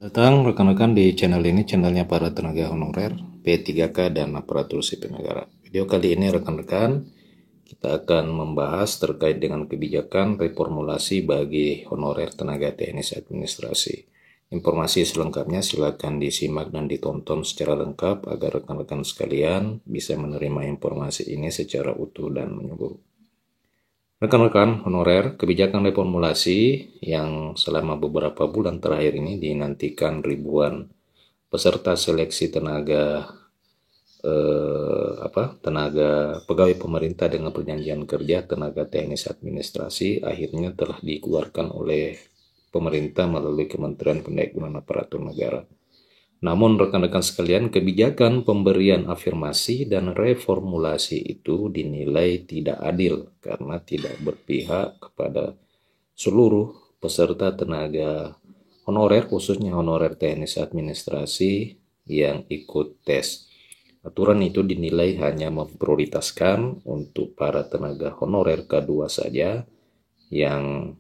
Datang rekan-rekan di channel ini, channelnya para tenaga honorer, P3K dan aparatur sipil negara. Video kali ini rekan-rekan, kita akan membahas terkait dengan kebijakan reformulasi bagi honorer tenaga teknis administrasi. Informasi selengkapnya silakan disimak dan ditonton secara lengkap agar rekan-rekan sekalian bisa menerima informasi ini secara utuh dan menyeluruh. Rekan-rekan honorer, kebijakan reformulasi yang selama beberapa bulan terakhir ini dinantikan ribuan peserta seleksi tenaga tenaga pegawai pemerintah dengan perjanjian kerja tenaga teknis administrasi akhirnya telah dikeluarkan oleh pemerintah melalui Kementerian Pendayagunaan Aparatur Negara. Namun rekan-rekan sekalian, kebijakan pemberian afirmasi dan reformulasi itu dinilai tidak adil karena tidak berpihak kepada seluruh peserta tenaga honorer, khususnya honorer teknis administrasi yang ikut tes. Aturan itu dinilai hanya memprioritaskan untuk para tenaga honorer K2 saja yang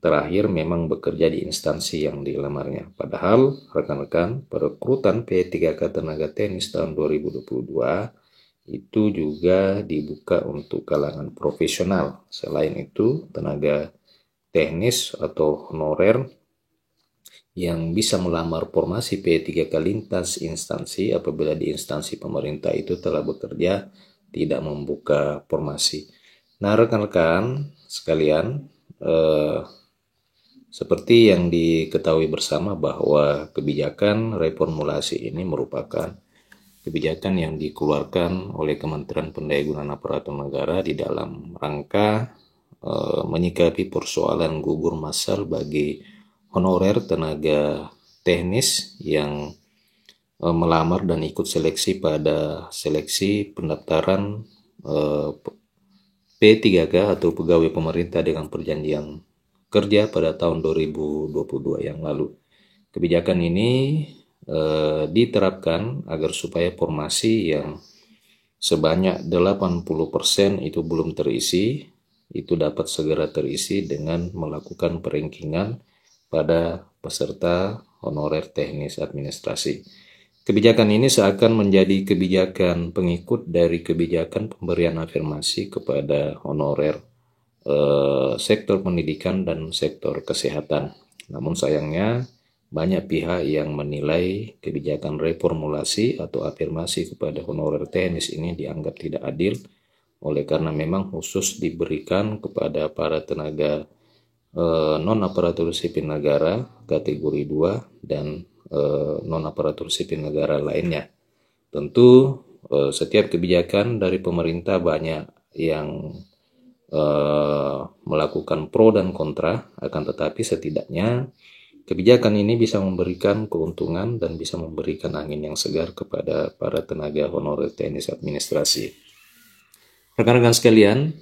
terakhir memang bekerja di instansi yang dilamarnya. Padahal rekan-rekan perekrutan P3K tenaga teknis tahun 2022 itu juga dibuka untuk kalangan profesional. Selain itu, tenaga teknis atau honorer yang bisa melamar formasi P3K lintas instansi apabila di instansi pemerintah itu telah bekerja tidak membuka formasi. Nah, rekan-rekan sekalian, seperti yang diketahui bersama bahwa kebijakan reformulasi ini merupakan kebijakan yang dikeluarkan oleh Kementerian Pendayagunaan Aparatur Negara di dalam rangka menyikapi persoalan gugur massal bagi honorer tenaga teknis yang melamar dan ikut seleksi pada seleksi pendaftaran P3K atau pegawai pemerintah dengan perjanjian kerja pada tahun 2022 yang lalu. Kebijakan ini diterapkan agar supaya formasi yang sebanyak 80% itu belum terisi, itu dapat segera terisi dengan melakukan perankingan pada peserta honorer teknis administrasi. Kebijakan ini seakan menjadi kebijakan pengikut dari kebijakan pemberian afirmasi kepada honorer sektor pendidikan dan sektor kesehatan. Namun sayangnya banyak pihak yang menilai kebijakan reformulasi atau afirmasi kepada honorer teknis ini dianggap tidak adil oleh karena memang khusus diberikan kepada para tenaga non-aparatur sipil negara kategori 2 dan non-aparatur sipil negara lainnya. Tentu setiap kebijakan dari pemerintah banyak yang melakukan pro dan kontra, akan tetapi setidaknya kebijakan ini bisa memberikan keuntungan dan bisa memberikan angin yang segar kepada para tenaga honorer teknis administrasi. Rekan-rekan sekalian,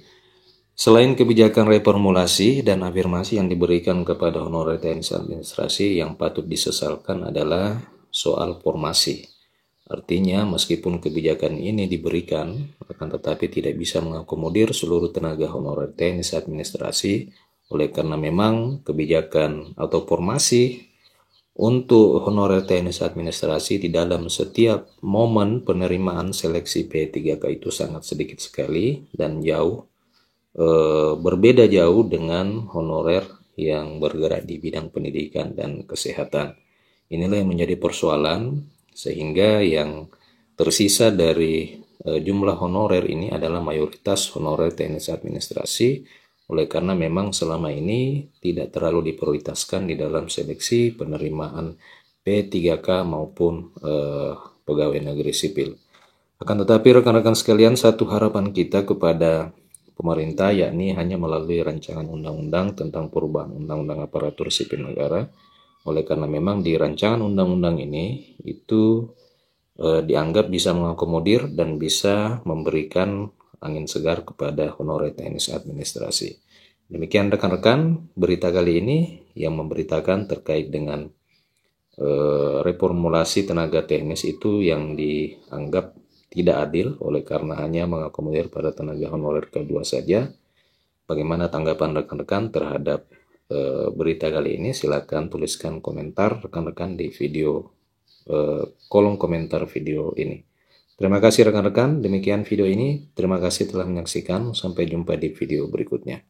selain kebijakan reformulasi dan afirmasi yang diberikan kepada honorer teknis administrasi, yang patut disesalkan adalah soal formasi. Artinya, meskipun kebijakan ini diberikan, akan tetapi tidak bisa mengakomodir seluruh tenaga honorer teknis administrasi, oleh karena memang kebijakan atau formasi untuk honorer teknis administrasi di dalam setiap momen penerimaan seleksi P3K itu sangat sedikit sekali dan berbeda jauh dengan honorer yang bergerak di bidang pendidikan dan kesehatan. Inilah yang menjadi persoalan, sehingga yang tersisa dari jumlah honorer ini adalah mayoritas honorer teknis administrasi, oleh karena memang selama ini tidak terlalu diprioritaskan di dalam seleksi penerimaan P3K maupun pegawai negeri sipil. Akan tetapi rekan-rekan sekalian, satu harapan kita kepada pemerintah yakni hanya melalui rancangan undang-undang tentang perubahan undang-undang aparatur sipil negara. Oleh karena memang di rancangan undang-undang ini itu dianggap bisa mengakomodir dan bisa memberikan angin segar kepada honorer teknis administrasi. Demikian rekan-rekan berita kali ini yang memberitakan terkait dengan reformulasi tenaga teknis itu yang dianggap tidak adil oleh karena hanya mengakomodir pada tenaga honorer K2 saja. Bagaimana tanggapan rekan-rekan terhadap berita kali ini, silakan tuliskan komentar rekan-rekan di video kolom komentar video ini. Terima kasih rekan-rekan, demikian video ini. Terima kasih telah menyaksikan. Sampai jumpa di video berikutnya.